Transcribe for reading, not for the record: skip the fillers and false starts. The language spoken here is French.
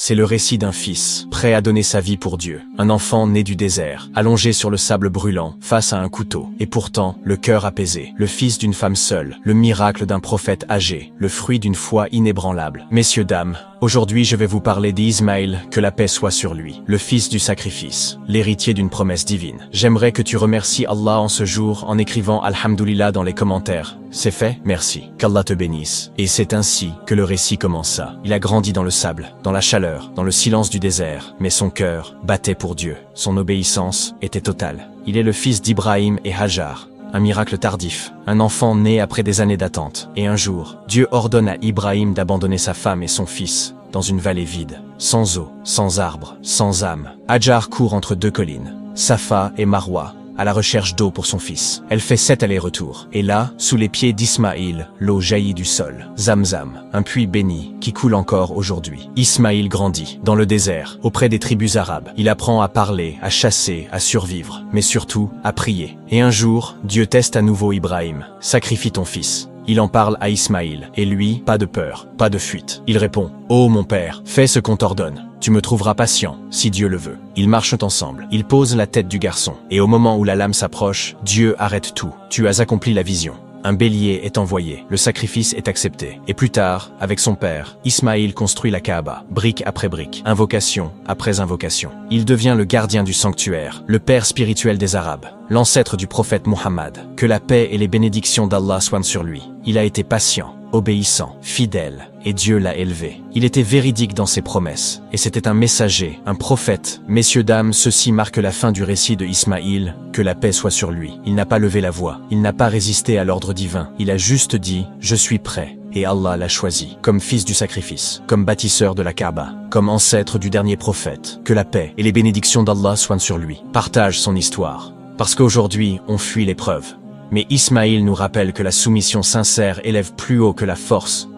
C'est le récit d'un fils, prêt à donner sa vie pour Dieu. Un enfant né du désert, allongé sur le sable brûlant, face à un couteau. Et pourtant, le cœur apaisé. Le fils d'une femme seule, le miracle d'un prophète âgé, le fruit d'une foi inébranlable. Messieurs, dames, aujourd'hui je vais vous parler d'Ismaïl, que la paix soit sur lui, le fils du sacrifice, l'héritier d'une promesse divine. J'aimerais que tu remercies Allah en ce jour en écrivant Alhamdulillah dans les commentaires. C'est fait? Merci. Qu'Allah te bénisse. Et c'est ainsi que le récit commença. Il a grandi dans le sable, dans la chaleur, dans le silence du désert, mais son cœur battait pour Dieu. Son obéissance était totale. Il est le fils d'Ibrahim et Hajar. Un miracle tardif, un enfant né après des années d'attente. Et un jour, Dieu ordonne à Ibrahim d'abandonner sa femme et son fils dans une vallée vide, sans eau, sans arbres, sans âme. Hajar court entre deux collines, Safa et Marwa, à la recherche d'eau pour son fils. Elle fait 7 allers-retours. Et là, sous les pieds d'Ismaïl, l'eau jaillit du sol. Zamzam, un puits béni qui coule encore aujourd'hui. Ismaïl grandit dans le désert, auprès des tribus arabes. Il apprend à parler, à chasser, à survivre, mais surtout à prier. Et un jour, Dieu teste à nouveau Ibrahim. Sacrifie ton fils. Il en parle à Ismaïl, et lui, pas de peur, pas de fuite. Il répond, « Oh mon père, fais ce qu'on t'ordonne. Tu me trouveras patient, si Dieu le veut. » Ils marchent ensemble. Ils posent la tête du garçon. Et au moment où la lame s'approche, Dieu arrête tout. Tu as accompli la vision. Un bélier est envoyé, le sacrifice est accepté. Et plus tard, avec son père, Ismaïl construit la Kaaba, brique après brique, invocation après invocation. Il devient le gardien du sanctuaire, le père spirituel des Arabes, l'ancêtre du prophète Muhammad. Que la paix et les bénédictions d'Allah soient sur lui. Il a été patient, obéissant, fidèle, et Dieu l'a élevé. Il était véridique dans ses promesses, et c'était un messager, un prophète. Messieurs, dames, ceci marque la fin du récit de Ismaïl, que la paix soit sur lui. Il n'a pas levé la voix, il n'a pas résisté à l'ordre divin, il a juste dit « Je suis prêt ». Et Allah l'a choisi, comme fils du sacrifice, comme bâtisseur de la Kaaba, comme ancêtre du dernier prophète. Que la paix et les bénédictions d'Allah soient sur lui. Partage son histoire, parce qu'aujourd'hui, on fuit l'épreuve. Mais Ismaïl nous rappelle que la soumission sincère élève plus haut que la force